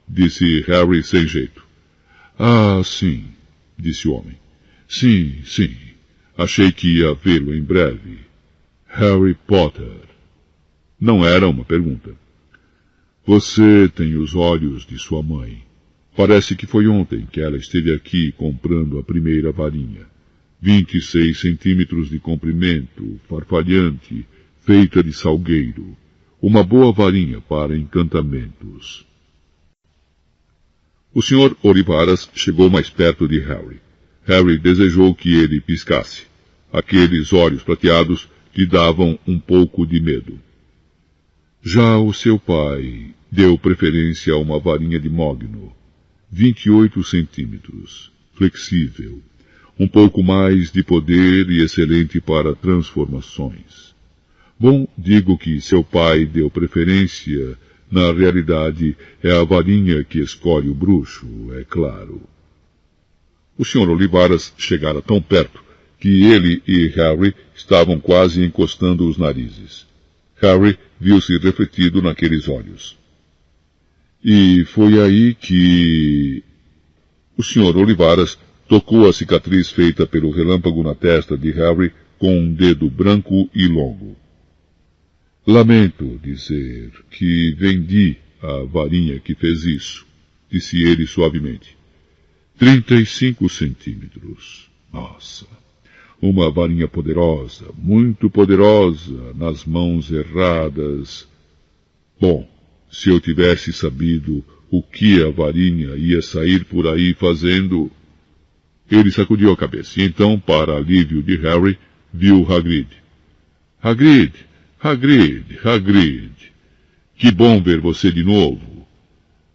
Disse Harry sem jeito. Ah, sim, disse o homem. Sim, sim. Achei que ia vê-lo em breve. Harry Potter. Não era uma pergunta. Você tem os olhos de sua mãe. Parece que foi ontem que ela esteve aqui comprando a primeira varinha. 26 centímetros de comprimento, farfalhante, feita de salgueiro. Uma boa varinha para encantamentos. O Sr. Olivaras chegou mais perto de Harry. Harry desejou que ele piscasse. Aqueles olhos prateados lhe davam um pouco de medo. Já o seu pai deu preferência a uma varinha de mogno. 28 centímetros, flexível, um pouco mais de poder e excelente para transformações. Bom, digo que seu pai deu preferência, na realidade é a varinha que escolhe o bruxo, é claro. O Sr. Olivaras chegara tão perto que ele e Harry estavam quase encostando os narizes. Harry viu-se refletido naqueles olhos. E foi aí que o Sr. Olivaras tocou a cicatriz feita pelo relâmpago na testa de Harry com um dedo branco e longo. Lamento dizer que vendi a varinha que fez isso, disse ele suavemente. 35 centímetros. Nossa! Uma varinha poderosa, muito poderosa, nas mãos erradas. Bom, se eu tivesse sabido o que a varinha ia sair por aí fazendo... Ele sacudiu a cabeça e então, para alívio de Harry, viu Hagrid. Hagrid, Hagrid, Hagrid, que bom ver você de novo.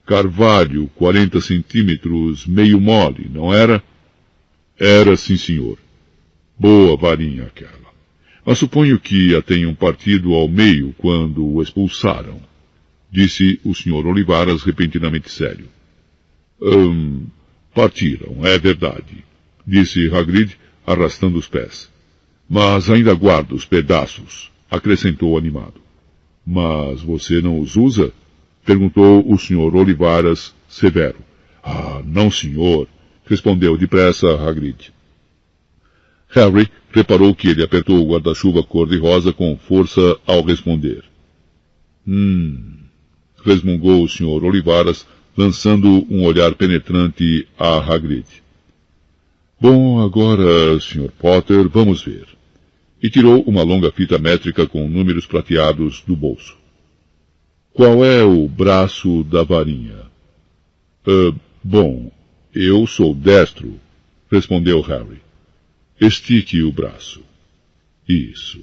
Carvalho, 40 centímetros, meio mole, não era? Era, sim, senhor. Boa varinha aquela. Mas suponho que a tenham partido ao meio quando o expulsaram, disse o Sr. Olivaras repentinamente sério. Partiram, é verdade, disse Hagrid, arrastando os pés. Mas ainda guardo os pedaços, acrescentou animado. Mas você não os usa? Perguntou o Sr. Olivaras, severo. Ah, não, senhor, respondeu depressa Hagrid. Harry reparou que ele apertou o guarda-chuva cor-de-rosa com força ao responder. Resmungou o Sr. Olivaras, lançando um olhar penetrante a Hagrid. Bom, agora, Sr. Potter, vamos ver. E tirou uma longa fita métrica com números prateados do bolso. Qual é o braço da varinha? Bom, eu sou destro, respondeu Harry. Estique o braço. Isso.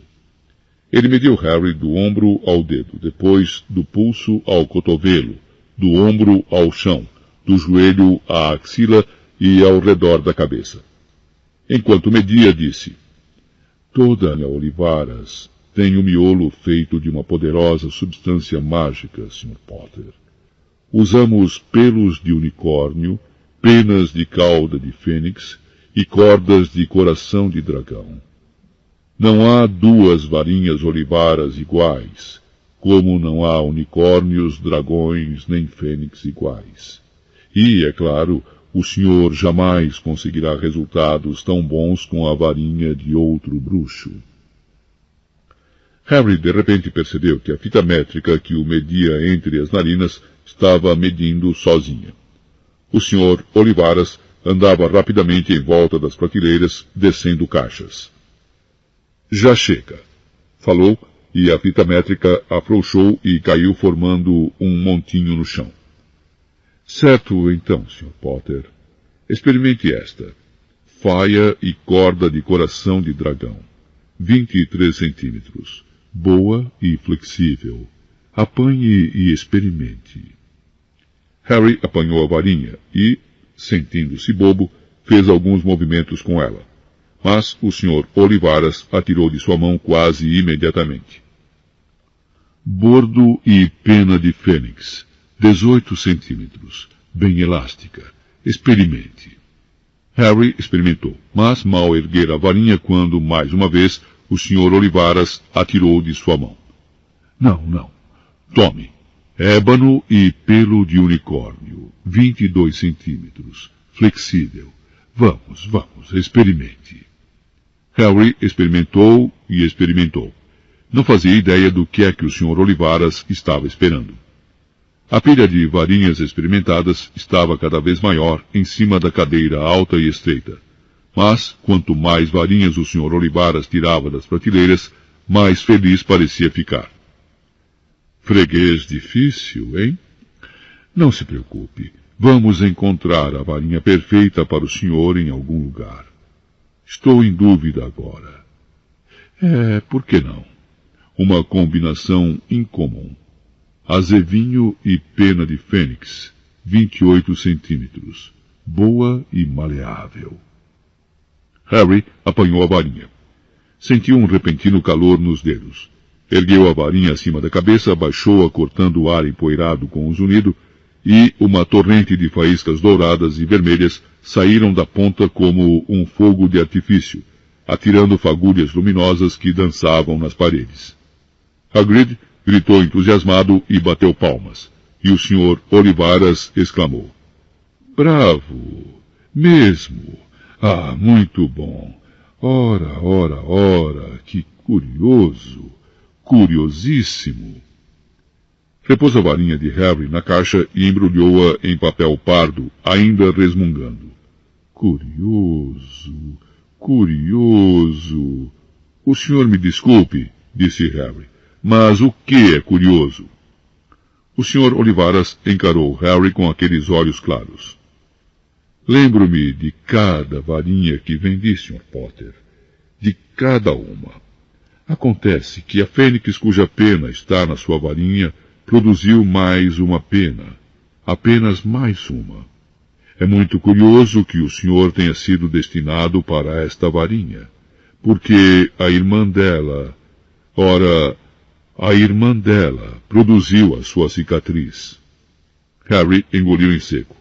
Ele mediu Harry do ombro ao dedo, depois do pulso ao cotovelo, do ombro ao chão, do joelho à axila e ao redor da cabeça. Enquanto media, disse: Toda Ana Olivaras tem o miolo feito de uma poderosa substância mágica, Sr. Potter. Usamos pelos de unicórnio, penas de cauda de fênix e cordas de coração de dragão. Não há duas varinhas olivaras iguais, como não há unicórnios, dragões nem fênix iguais. E, é claro, o senhor jamais conseguirá resultados tão bons com a varinha de outro bruxo. Harry de repente percebeu que a fita métrica que o media entre as narinas estava medindo sozinha. O senhor Olivaras andava rapidamente em volta das prateleiras, descendo caixas. Já chega, falou, e a fita métrica afrouxou e caiu formando um montinho no chão. Certo, então, Sr. Potter. Experimente esta. Faia e corda de coração de dragão. 23 centímetros. Boa e flexível. Apanhe e experimente. Harry apanhou a varinha e, sentindo-se bobo, fez alguns movimentos com ela. Mas o Sr. Olivaras atirou de sua mão quase imediatamente. Bordo e pena de fênix. 18 centímetros. Bem elástica. Experimente. Harry experimentou, mas mal erguera a varinha quando, mais uma vez, o Sr. Olivaras atirou de sua mão. Não. Tome. Ébano e pelo de unicórnio. 22 centímetros. Flexível. Vamos, experimente. Harry experimentou e experimentou. Não fazia ideia do que é que o Sr. Olivaras estava esperando. A pilha de varinhas experimentadas estava cada vez maior em cima da cadeira alta e estreita. Mas, quanto mais varinhas o Sr. Olivaras tirava das prateleiras, mais feliz parecia ficar. Freguês difícil, hein? Não se preocupe. Vamos encontrar a varinha perfeita para o senhor em algum lugar. Estou em dúvida agora. Por que não? Uma combinação incomum. Azevinho e pena de fênix, 28 centímetros. Boa e maleável. Harry apanhou a varinha. Sentiu um repentino calor nos dedos. Ergueu a varinha acima da cabeça, baixou-a cortando o ar empoeirado com um zunido, e uma torrente de faíscas douradas e vermelhas saíram da ponta como um fogo de artifício, atirando fagulhas luminosas que dançavam nas paredes. Hagrid gritou entusiasmado e bateu palmas, e o Sr. Olivaras exclamou: Bravo! Mesmo! Ah, muito bom! Ora, que curioso! Curiosíssimo! Repôs a varinha de Harry na caixa e embrulhou-a em papel pardo, ainda resmungando. Curioso! O senhor me desculpe, disse Harry, mas o que é curioso? O Sr. Olivaras encarou Harry com aqueles olhos claros. Lembro-me de cada varinha que vendi, Sr. Potter. De cada uma. Acontece que a fênix cuja pena está na sua varinha produziu mais uma pena. Apenas mais uma. É muito curioso que o senhor tenha sido destinado para esta varinha, porque a irmã dela produziu a sua cicatriz. Harry engoliu em seco.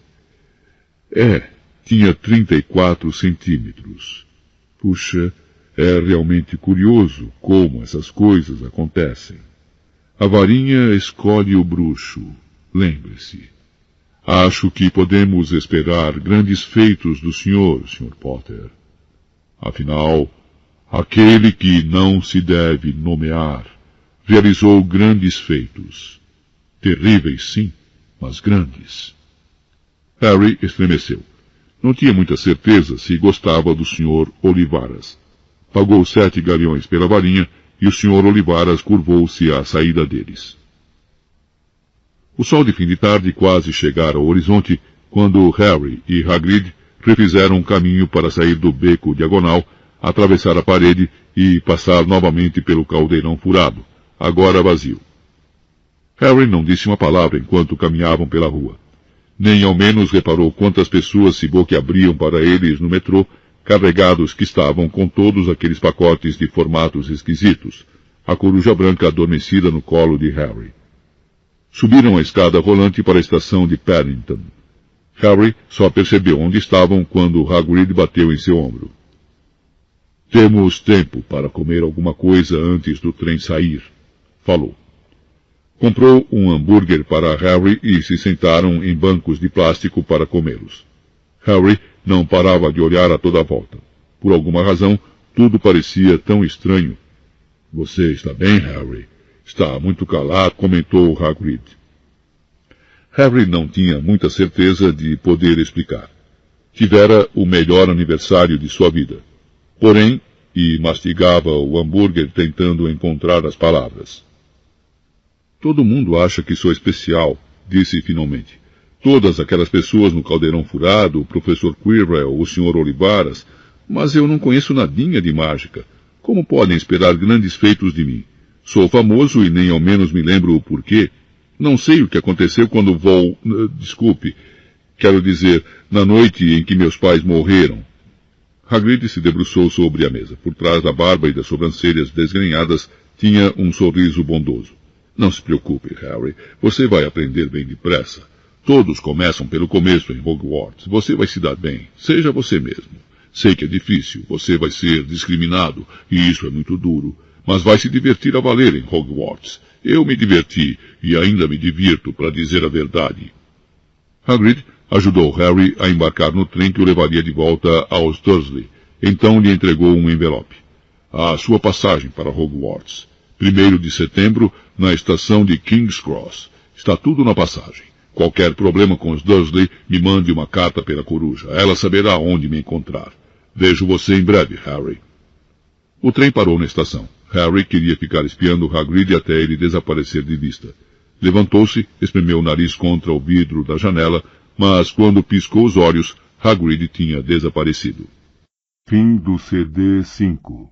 Tinha 34 centímetros. Puxa, é realmente curioso como essas coisas acontecem. A varinha escolhe o bruxo, lembre-se. Acho que podemos esperar grandes feitos do senhor, Sr. Potter. Afinal, aquele que não se deve nomear realizou grandes feitos. Terríveis, sim, mas grandes. Harry estremeceu. Não tinha muita certeza se gostava do Sr. Olivaras. Pagou 7 galeões pela varinha e o Sr. Olivaras curvou-se à saída deles. O sol de fim de tarde quase chegara ao horizonte, quando Harry e Hagrid refizeram um caminho para sair do beco diagonal, atravessar a parede e passar novamente pelo caldeirão furado, agora vazio. Harry não disse uma palavra enquanto caminhavam pela rua. Nem ao menos reparou quantas pessoas se boquiabriam para eles no metrô, carregados que estavam com todos aqueles pacotes de formatos esquisitos, a coruja branca adormecida no colo de Harry. Subiram a escada rolante para a estação de Paddington. Harry só percebeu onde estavam quando Hagrid bateu em seu ombro. Temos tempo para comer alguma coisa antes do trem sair, falou. Comprou um hambúrguer para Harry e se sentaram em bancos de plástico para comê-los. Harry não parava de olhar a toda a volta. Por alguma razão, tudo parecia tão estranho. Você está bem, Harry? Está muito calado, comentou Hagrid. Harry não tinha muita certeza de poder explicar. Tivera o melhor aniversário de sua vida. Porém, e mastigava o hambúrguer tentando encontrar as palavras. Todo mundo acha que sou especial, disse finalmente. Todas aquelas pessoas no caldeirão furado, o professor Quirrell, o Sr. Olivaras, mas eu não conheço nadinha de mágica. Como podem esperar grandes feitos de mim? Sou famoso e nem ao menos me lembro o porquê. Não sei o que aconteceu quando desculpe, quero dizer, na noite em que meus pais morreram. Hagrid se debruçou sobre a mesa. Por trás da barba e das sobrancelhas desgrenhadas tinha um sorriso bondoso. Não se preocupe, Harry. Você vai aprender bem depressa. Todos começam pelo começo em Hogwarts. Você vai se dar bem. Seja você mesmo. Sei que é difícil. Você vai ser discriminado. E isso é muito duro. Mas vai se divertir a valer em Hogwarts. Eu me diverti. E ainda me divirto, para dizer a verdade. Hagrid ajudou Harry a embarcar no trem que o levaria de volta aos Dursley. Então lhe entregou um envelope. A sua passagem para Hogwarts. 1º de setembro, na estação de King's Cross. Está tudo na passagem. Qualquer problema com os Dursley, me mande uma carta pela coruja. Ela saberá onde me encontrar. Vejo você em breve, Harry. O trem parou na estação. Harry queria ficar espiando Hagrid até ele desaparecer de vista. Levantou-se, espremeu o nariz contra o vidro da janela, mas quando piscou os olhos, Hagrid tinha desaparecido. Fim do CD 5.